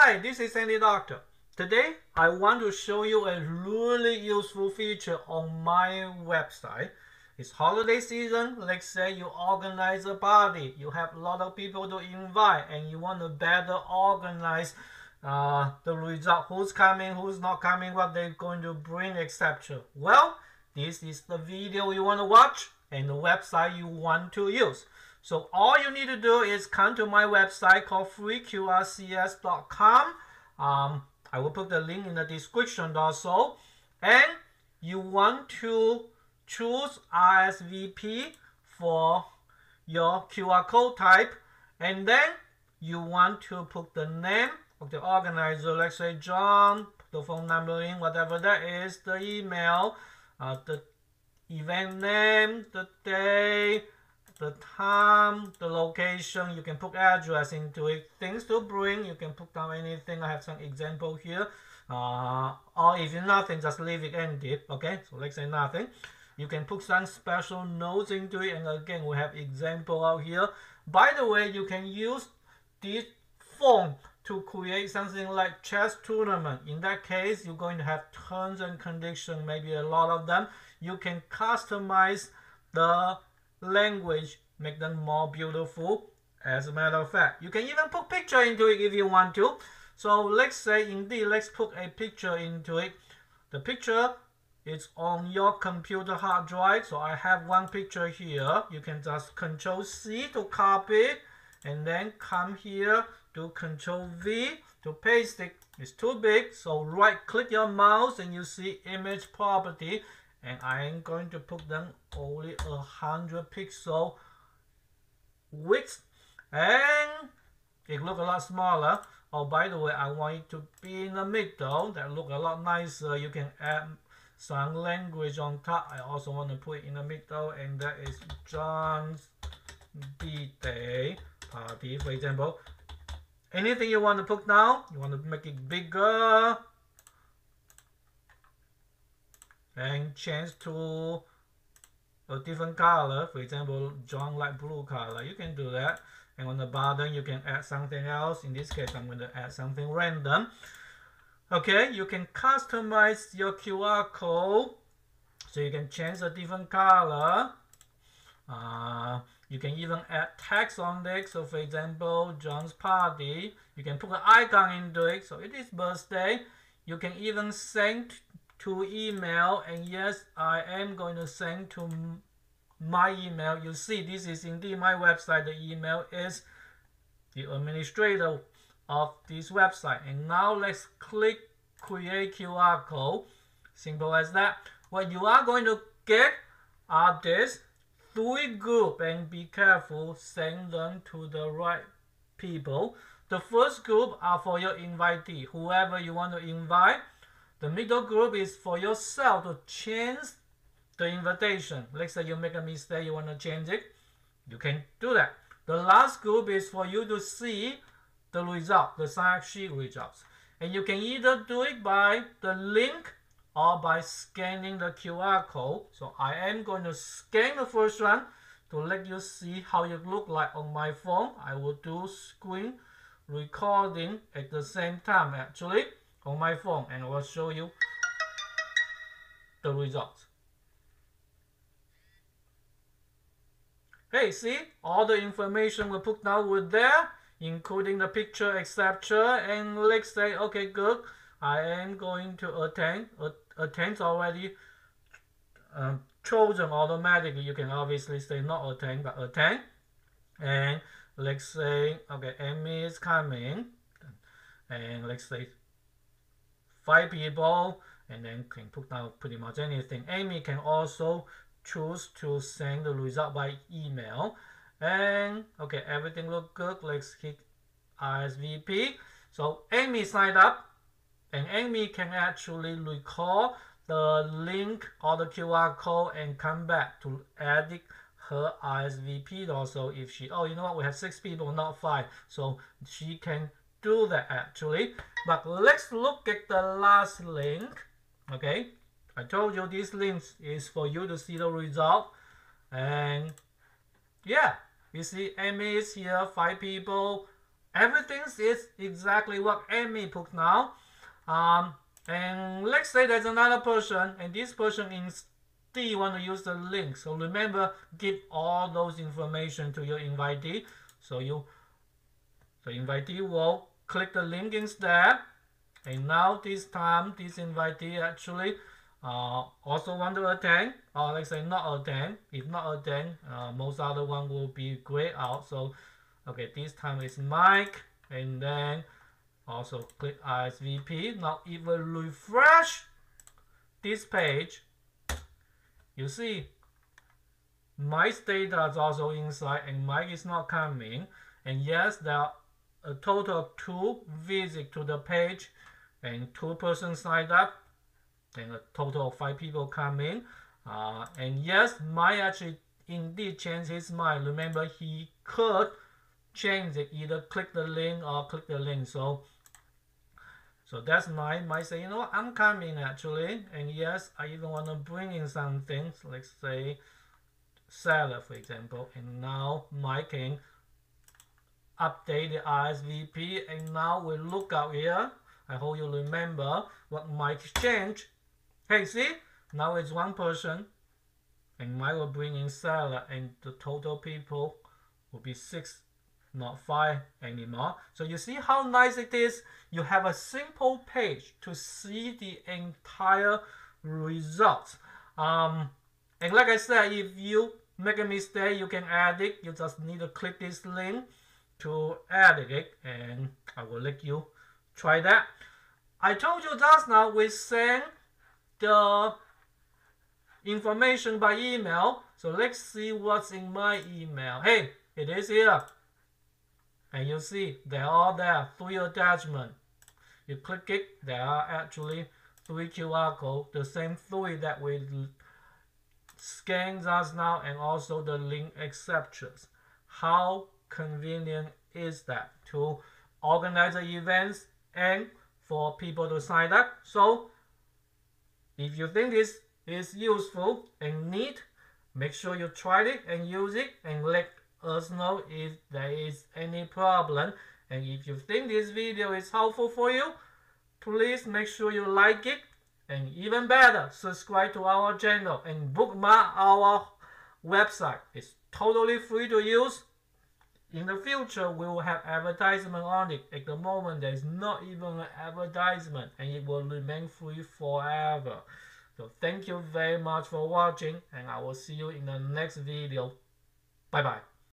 Hi, this is Andy Doctor. Today, I want to show you a really useful feature on my website. It's holiday season. Let's say you organize a party. You have a lot of people to invite and you want to better organize the result. Who's coming, who's not coming, what they're going to bring, etc. Well, this is the video you want to watch and the website you want to use. So all you need to do is come to my website called freeqrcs.com. I will put the link in the description also. And you want to choose RSVP for your QR code type. And then you want to put the name of the organizer. Let's say John, put the phone number in, whatever that is, the email, the event name, the day, the time, the location. You can put address into it, things to bring. You can put down anything. I have some example here. Or if you nothing, just leave it empty. Okay, so let's say nothing. You can put some special notes into it, and again, we have example out here. By the way, you can use this form to create something like chess tournament. In that case, you're going to have terms and conditions, maybe a lot of them. You can customize the language, make them more beautiful. As a matter of fact, you can even put picture into it if you want to. So let's say indeed, let's put a picture into it. The picture is on your computer hard drive. So I have one picture here. You can just Control C to copy it, and then come here to Control V to paste it. It's too big, so right click your mouse and you see image property, and I am going to put them only 100 pixel width, and it look a lot smaller. Oh, by the way, I want it to be in the middle. That look a lot nicer. You can add some language on top. I also want to put it in the middle, and that is John's birthday party, for example. Anything you want to put down, you want to make it bigger and change to a different color. For example, John like blue color. You can do that. And on the bottom, you can add something else. In this case, I'm going to add something random. Okay, you can customize your QR code, so you can change a different color. You can even add text on it. So for example, John's party. You can put an icon into it. So it is birthday. You can even send to email. And yes, I am going to send to my email. You see, this is indeed my website. The email is the administrator of this website. And now let's click create QR code. Simple as that. What you are going to get are this 3 groups, and be careful, send them to the right people. The first group are for your invitee, whoever you want to invite. The middle group is for yourself to change the invitation. Let's say you make a mistake, you want to change it, you can do that. The last group is for you to see the result, the sign-up sheet results. And you can either do it by the link or by scanning the QR code. So I am going to scan the first one to let you see how it look like on my phone. I will do screen recording at the same time actually on my phone, and I will show you the results. Hey, see, all the information we put down with there, including the picture, etc. And let's say, okay, good, I am going to attend. Attend already chosen automatically. You can obviously say not attend, but attend. And let's say, okay, Amy is coming. And let's say 5 people, and then can put down pretty much anything. Amy can also choose to send the result by email. And okay, everything look good. Let's hit RSVP. So Amy signed up, and Amy can actually recall the link or the QR code and come back to edit her RSVP also. If she, oh, you know what, we have 6 people, not 5, so she can do that actually. But let's look at the last link. Okay, I told you this link is for you to see the result. And yeah, you see Amy is here, 5 people, everything is exactly what Amy put now. And let's say there's another person, and this person instead want to use the link. So remember, give all those information to your invitee. So the invitee will click the link instead. And now this time, this invitee actually also want to attend, or let's say not attend. If not attend, most other one will be grayed out. So okay, this time it's Mike, and then also click RSVP. Now if we refresh this page, you see Mike's data is also inside, and Mike is not coming. And yes, there are a total of 2 visits to the page, and 2 persons signed up, and a total of 5 people come in. And yes, Mike actually indeed changed his mind. Remember, he could change it, either click the link or click the link. So that's Mike. Mike say, you know what, I'm coming actually, and yes, I even want to bring in something. So let's say seller, for example, and now Mike can update the RSVP, and now we look out here. I hope you remember what Mike changed. Hey, see, now it's 1 person, and Mike will bring in seller, and the total people will be 6, not 5 anymore. So you see how nice it is. You have a simple page to see the entire results. And like I said, if you make a mistake, you can add it. You just need to click this link to edit it, and I will let you try that. I told you just now we send the information by email. So let's see what's in my email. Hey, it is here. And you see they're all there, 3 attachments. You click it, there are actually 3 QR codes, the same 3 that we scanned just now, and also the link acceptors. How convenient is that to organize the events and for people to sign up? So if you think this is useful and neat, make sure you try it and use it, and let us know if there is any problem. And if you think this video is helpful for you, please make sure you like it, and even better, subscribe to our channel and bookmark our website. It's totally free to use. In the future, we will have advertisement on it. At the moment, there is not even an advertisement, and it will remain free forever. So thank you very much for watching, and I will see you in the next video. Bye bye.